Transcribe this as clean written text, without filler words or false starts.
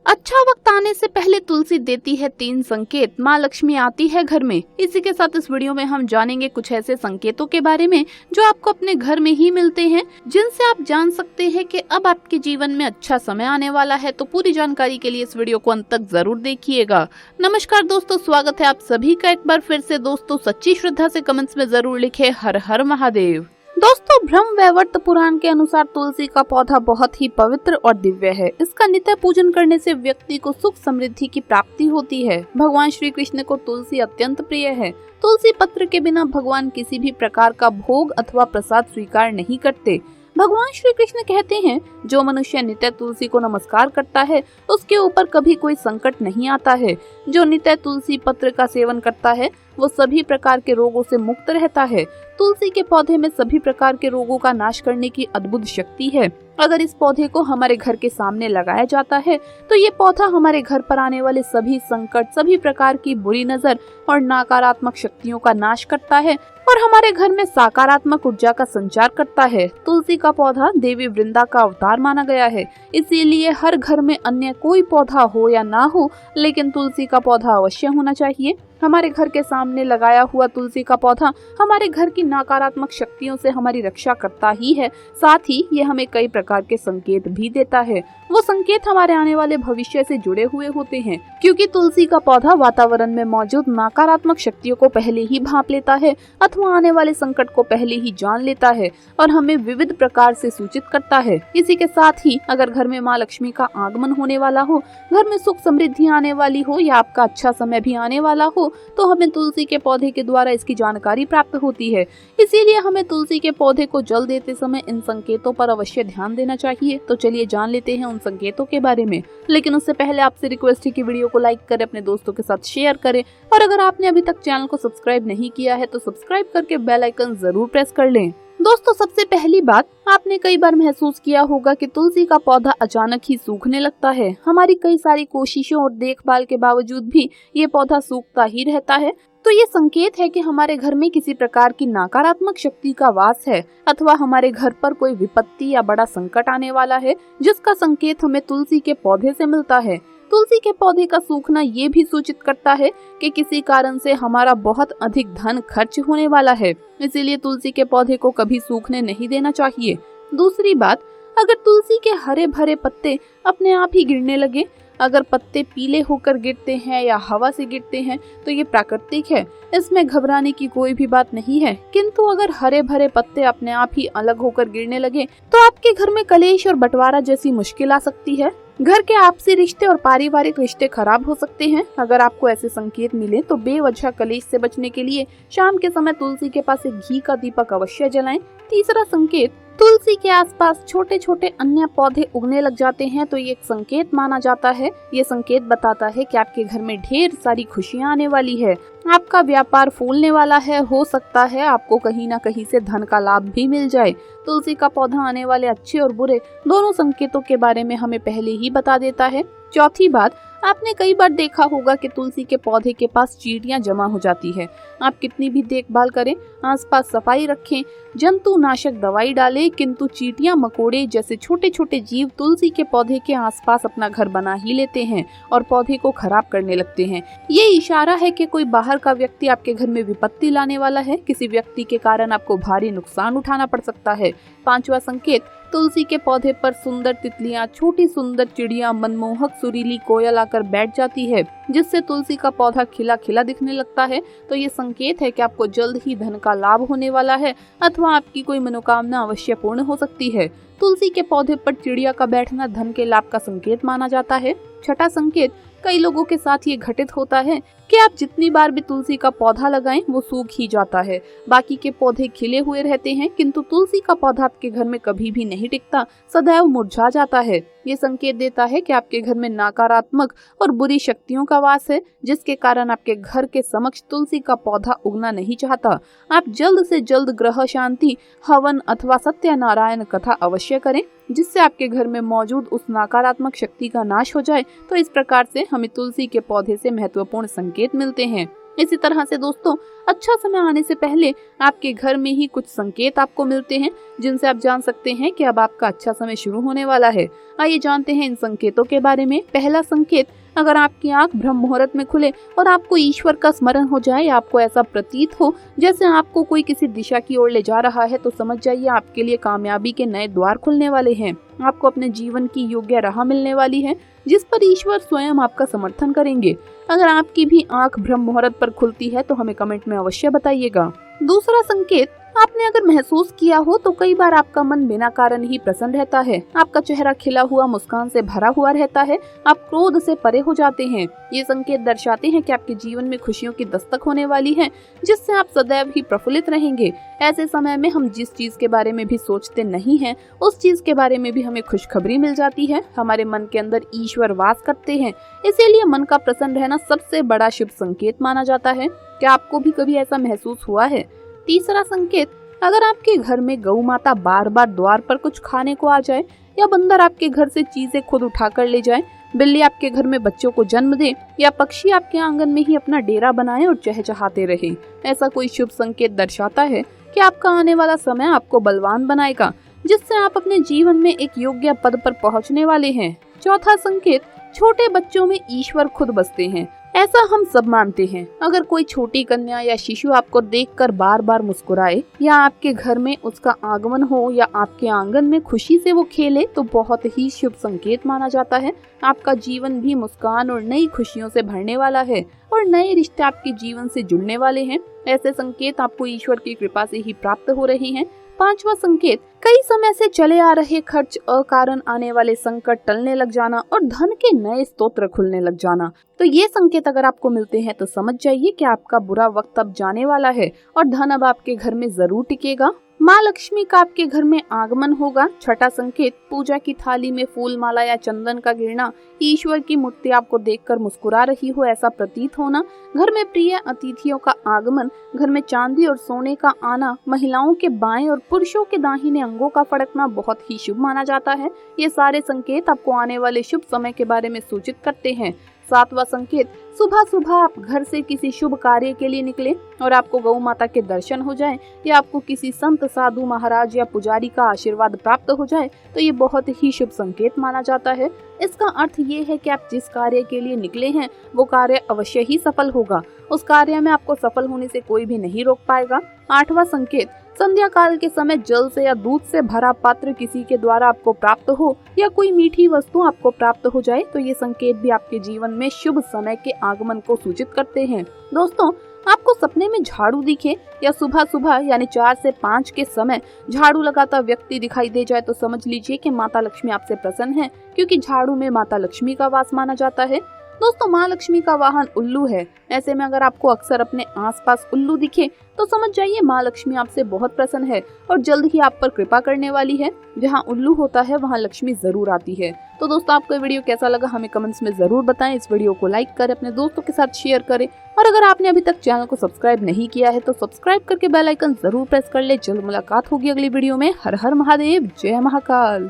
अच्छा वक्त आने से पहले तुलसी देती है 3 संकेत, माँ लक्ष्मी आती है घर में। इसी के साथ इस वीडियो में हम जानेंगे कुछ ऐसे संकेतों के बारे में जो आपको अपने घर में ही मिलते हैं, जिनसे आप जान सकते हैं कि अब आपके जीवन में अच्छा समय आने वाला है। तो पूरी जानकारी के लिए इस वीडियो को अंत तक जरूर देखिएगा। नमस्कार दोस्तों, स्वागत है आप सभी का एक बार फिर से। दोस्तों सच्ची श्रद्धा से कमेंट्स में जरूर लिखे हर हर महादेव। दोस्तों ब्रह्म वैवर्त पुराण के अनुसार तुलसी का पौधा बहुत ही पवित्र और दिव्य है। इसका नित्य पूजन करने से व्यक्ति को सुख समृद्धि की प्राप्ति होती है। भगवान श्री कृष्ण को तुलसी अत्यंत प्रिय है। तुलसी पत्र के बिना भगवान किसी भी प्रकार का भोग अथवा प्रसाद स्वीकार नहीं करते। भगवान श्री कृष्ण कहते हैं, जो मनुष्य नित्य तुलसी को नमस्कार करता है उसके ऊपर कभी कोई संकट नहीं आता है। जो नित्य तुलसी पत्र का सेवन करता है वो सभी प्रकार के रोगों से मुक्त रहता है। तुलसी के पौधे में सभी प्रकार के रोगों का नाश करने की अद्भुत शक्ति है। अगर इस पौधे को हमारे घर के सामने लगाया जाता है तो ये पौधा हमारे घर पर आने वाले सभी संकट, सभी प्रकार की बुरी नजर और नकारात्मक शक्तियों का नाश करता है और हमारे घर में सकारात्मक ऊर्जा का संचार करता है। तुलसी का पौधा देवी वृंदा का अवतार माना गया है, इसीलिए हर घर में अन्य कोई पौधा हो या ना हो, लेकिन तुलसी का पौधा अवश्य होना चाहिए। हमारे घर के सामने लगाया हुआ तुलसी का पौधा हमारे घर की नकारात्मक शक्तियों से हमारी रक्षा करता ही है, साथ ही ये हमें कई प्रकार के संकेत भी देता है। वो संकेत हमारे आने वाले भविष्य से जुड़े हुए होते हैं, क्योंकि तुलसी का पौधा वातावरण में मौजूद नकारात्मक शक्तियों को पहले ही भांप लेता है अथवा आने वाले संकट को पहले ही जान लेता है और हमें विविध प्रकार से सूचित करता है। इसी के साथ ही अगर घर में माँ लक्ष्मी का आगमन होने वाला हो, घर में सुख समृद्धि आने वाली हो या आपका अच्छा समय भी आने वाला हो, तो हमें तुलसी के पौधे के द्वारा इसकी जानकारी प्राप्त होती है। इसीलिए हमें तुलसी के पौधे को जल देते समय इन संकेतों पर अवश्य ध्यान देना चाहिए। तो चलिए जान लेते हैं उन संकेतों के बारे में, लेकिन उससे पहले आपसे रिक्वेस्ट है कि वीडियो को लाइक करें, अपने दोस्तों के साथ शेयर करें और अगर आपने अभी तक चैनल को सब्सक्राइब नहीं किया है तो सब्सक्राइब करके बेल आइकन जरूर प्रेस कर लें। दोस्तों सबसे पहली बात, आपने कई बार महसूस किया होगा कि तुलसी का पौधा अचानक ही सूखने लगता है। हमारी कई सारी कोशिशों और देखभाल के बावजूद भी ये पौधा सूखता ही रहता है। तो ये संकेत है कि हमारे घर में किसी प्रकार की नकारात्मक शक्ति का वास है अथवा हमारे घर पर कोई विपत्ति या बड़ा संकट आने वाला है, जिसका संकेत हमें तुलसी के पौधे से मिलता है। तुलसी के पौधे का सूखना ये भी सूचित करता है कि किसी कारण से हमारा बहुत अधिक धन खर्च होने वाला है, इसीलिए तुलसी के पौधे को कभी सूखने नहीं देना चाहिए। दूसरी बात, अगर तुलसी के हरे भरे पत्ते अपने आप ही गिरने लगे, अगर पत्ते पीले होकर गिरते हैं या हवा से गिरते हैं तो ये प्राकृतिक है, इसमें घबराने की कोई भी बात नहीं है। किंतु अगर हरे भरे पत्ते अपने आप ही अलग होकर गिरने लगे तो आपके घर में कलेश और बंटवारा जैसी मुश्किल आ सकती है। घर के आपसी रिश्ते और पारिवारिक रिश्ते खराब हो सकते हैं। अगर आपको ऐसे संकेत मिले तो बेवजह कलेश से बचने के लिए शाम के समय तुलसी के पास एक घी का दीपक अवश्य जलाएं। तीसरा संकेत, तुलसी के आसपास छोटे छोटे अन्य पौधे उगने लग जाते हैं तो ये एक संकेत माना जाता है। ये संकेत बताता है कि आपके घर में ढेर सारी खुशियां आने वाली है, आपका व्यापार फूलने वाला है, हो सकता है आपको कहीं ना कहीं से धन का लाभ भी मिल जाए। तुलसी का पौधा आने वाले अच्छे और बुरे दोनों संकेतों के बारे में हमें पहले ही बता देता है। चौथी बात, आपने कई बार देखा होगा कि तुलसी के पौधे के पास चींटियां जमा हो जाती है। आप कितनी भी देखभाल करें, आसपास सफाई रखें, जंतु नाशक दवाई डालें, किंतु चींटियां मकोड़े जैसे छोटे छोटे जीव तुलसी के पौधे के आसपास अपना घर बना ही लेते हैं और पौधे को खराब करने लगते हैं। ये इशारा है कि कोई बाहर का व्यक्ति आपके घर में विपत्ति लाने वाला है। किसी व्यक्ति के कारण आपको भारी नुकसान उठाना पड़ सकता है। पांचवा संकेत, तुलसी के पौधे पर सुंदर तितलियां, छोटी सुंदर चिड़िया, मनमोहक सुरीली कोयल आकर बैठ जाती है, जिससे तुलसी का पौधा खिला खिला दिखने लगता है। तो ये संकेत है कि आपको जल्द ही धन का लाभ होने वाला है अथवा आपकी कोई मनोकामना अवश्य पूर्ण हो सकती है। तुलसी के पौधे पर चिड़िया का बैठना धन के लाभ का संकेत माना जाता है। छठा संकेत, कई लोगों के साथ ये घटित होता है कि आप जितनी बार भी तुलसी का पौधा लगाएं वो सूख ही जाता है। बाकी के पौधे खिले हुए रहते हैं, किंतु तुलसी का पौधा आपके घर में कभी भी नहीं टिकता, सदैव मुरझा जाता है। ये संकेत देता है कि आपके घर में नकारात्मक और बुरी शक्तियों का वास है, जिसके कारण आपके घर के समक्ष तुलसी का पौधा उगना नहीं चाहता। आप जल्द से जल्द ग्रह शांति, हवन अथवा सत्यनारायण कथा अवश्य करें, जिससे आपके घर में मौजूद उस नकारात्मक शक्ति का नाश हो जाए। तो इस प्रकार से हमें तुलसी के पौधे से महत्वपूर्ण संकेत मिलते हैं। इसी तरह से दोस्तों, अच्छा समय आने से पहले आपके घर में ही कुछ संकेत आपको मिलते हैं जिनसे आप जान सकते हैं कि अब आपका अच्छा समय शुरू होने वाला है। आइए जानते हैं इन संकेतों के बारे में। पहला संकेत, अगर आपकी आंख ब्रह्म मुहूर्त में खुले और आपको ईश्वर का स्मरण हो जाए, आपको ऐसा प्रतीत हो जैसे आपको कोई किसी दिशा की ओर ले जा रहा है, तो समझ जाइए आपके लिए कामयाबी के नए द्वार खुलने वाले हैं। आपको अपने जीवन की योग्य राह मिलने वाली है जिस पर ईश्वर स्वयं आपका समर्थन करेंगे। अगर आपकी भी आंख ब्रह्म मुहूर्त पर खुलती है तो हमें कमेंट में अवश्य बताइएगा। दूसरा संकेत, आपने अगर महसूस किया हो तो कई बार आपका मन बिना कारण ही प्रसन्न रहता है। आपका चेहरा खिला हुआ मुस्कान से भरा हुआ रहता है। आप क्रोध से परे हो जाते हैं। ये संकेत दर्शाते हैं कि आपके जीवन में खुशियों की दस्तक होने वाली है जिससे आप सदैव ही प्रफुल्लित रहेंगे। ऐसे समय में हम जिस चीज के बारे में भी सोचते नहीं हैं, उस चीज के बारे में भी हमें खुशखबरी मिल जाती है। हमारे मन के अंदर ईश्वर वास करते हैं, इसीलिए मन का प्रसन्न रहना सबसे बड़ा शुभ संकेत माना जाता है। क्या आपको भी कभी ऐसा महसूस हुआ है? तीसरा संकेत, अगर आपके घर में गौ माता बार बार द्वार पर कुछ खाने को आ जाए, या बंदर आपके घर से चीजें खुद उठा कर ले जाए, बिल्ली आपके घर में बच्चों को जन्म दे, या पक्षी आपके आंगन में ही अपना डेरा बनाए और चहचहाते रहे, ऐसा कोई शुभ संकेत दर्शाता है कि आपका आने वाला समय आपको बलवान बनाएगा, जिससे आप अपने जीवन में एक योग्य पद पर पहुंचने वाले हैं। चौथा संकेत, छोटे बच्चों में ईश्वर खुद बसते हैं, ऐसा हम सब मानते हैं। अगर कोई छोटी कन्या या शिशु आपको देखकर बार बार मुस्कुराए, या आपके घर में उसका आगमन हो, या आपके आंगन में खुशी से वो खेले, तो बहुत ही शुभ संकेत माना जाता है। आपका जीवन भी मुस्कान और नई खुशियों से भरने वाला है और नए रिश्ते आपके जीवन से जुड़ने वाले हैं। ऐसे संकेत आपको ईश्वर की कृपा से ही प्राप्त हो रहे हैं। पांचवा संकेत, कई समय से चले आ रहे खर्च, अकारण आने वाले संकट टलने लग जाना और धन के नए स्रोत खुलने लग जाना। तो ये संकेत अगर आपको मिलते हैं तो समझ जाइए कि आपका बुरा वक्त अब जाने वाला है और धन अब आपके घर में जरूर टिकेगा। माँ लक्ष्मी का आपके घर में आगमन होगा। छठा संकेत, पूजा की थाली में फूल माला या चंदन का गिरना, ईश्वर की मूर्ति आपको देखकर मुस्कुरा रही हो ऐसा प्रतीत होना, घर में प्रिय अतिथियों का आगमन, घर में चांदी और सोने का आना, महिलाओं के बाएं और पुरुषों के दाहिने अंगों का फड़कना बहुत ही शुभ माना जाता है। ये सारे संकेत आपको आने वाले शुभ समय के बारे में सूचित करते हैं। सातवां संकेत, सुबह सुबह आप घर से किसी शुभ कार्य के लिए निकले और आपको गौ माता के दर्शन हो जाए, या आपको किसी संत, साधु, महाराज या पुजारी का आशीर्वाद प्राप्त हो जाए, तो ये बहुत ही शुभ संकेत माना जाता है। इसका अर्थ ये है कि आप जिस कार्य के लिए निकले हैं वो कार्य अवश्य ही सफल होगा। उस कार्य में आपको सफल होने से कोई भी नहीं रोक पाएगा। आठवां संकेत, संध्या काल के समय जल से या दूध से भरा पात्र किसी के द्वारा आपको प्राप्त हो, या कोई मीठी वस्तु आपको प्राप्त हो जाए, तो ये संकेत भी आपके जीवन में शुभ समय के आगमन को सूचित करते हैं। दोस्तों, आपको सपने में झाड़ू दिखे या सुबह सुबह यानी 4 से 5 के समय झाड़ू लगाता व्यक्ति दिखाई दे जाए, तो समझ लीजिए कि माता लक्ष्मी आपसे प्रसन्न है, क्योंकि झाड़ू में माता लक्ष्मी का वास माना जाता है। दोस्तों, माँ लक्ष्मी का वाहन उल्लू है। ऐसे में अगर आपको अक्सर अपने आसपास उल्लू दिखे तो समझ जाइए माँ लक्ष्मी आपसे बहुत प्रसन्न है और जल्द ही आप पर कृपा करने वाली है। जहाँ उल्लू होता है वहाँ लक्ष्मी जरूर आती है। तो दोस्तों, आपको ये वीडियो कैसा लगा हमें कमेंट्स में जरूर बताएं। इस वीडियो को लाइक करें, अपने दोस्तों के साथ शेयर करें, और अगर आपने अभी तक चैनल को सब्सक्राइब नहीं किया है तो सब्सक्राइब करके बेल आइकन जरूर प्रेस कर ले। जल्द मुलाकात होगी अगली वीडियो में। हर हर महादेव, जय महाकाल।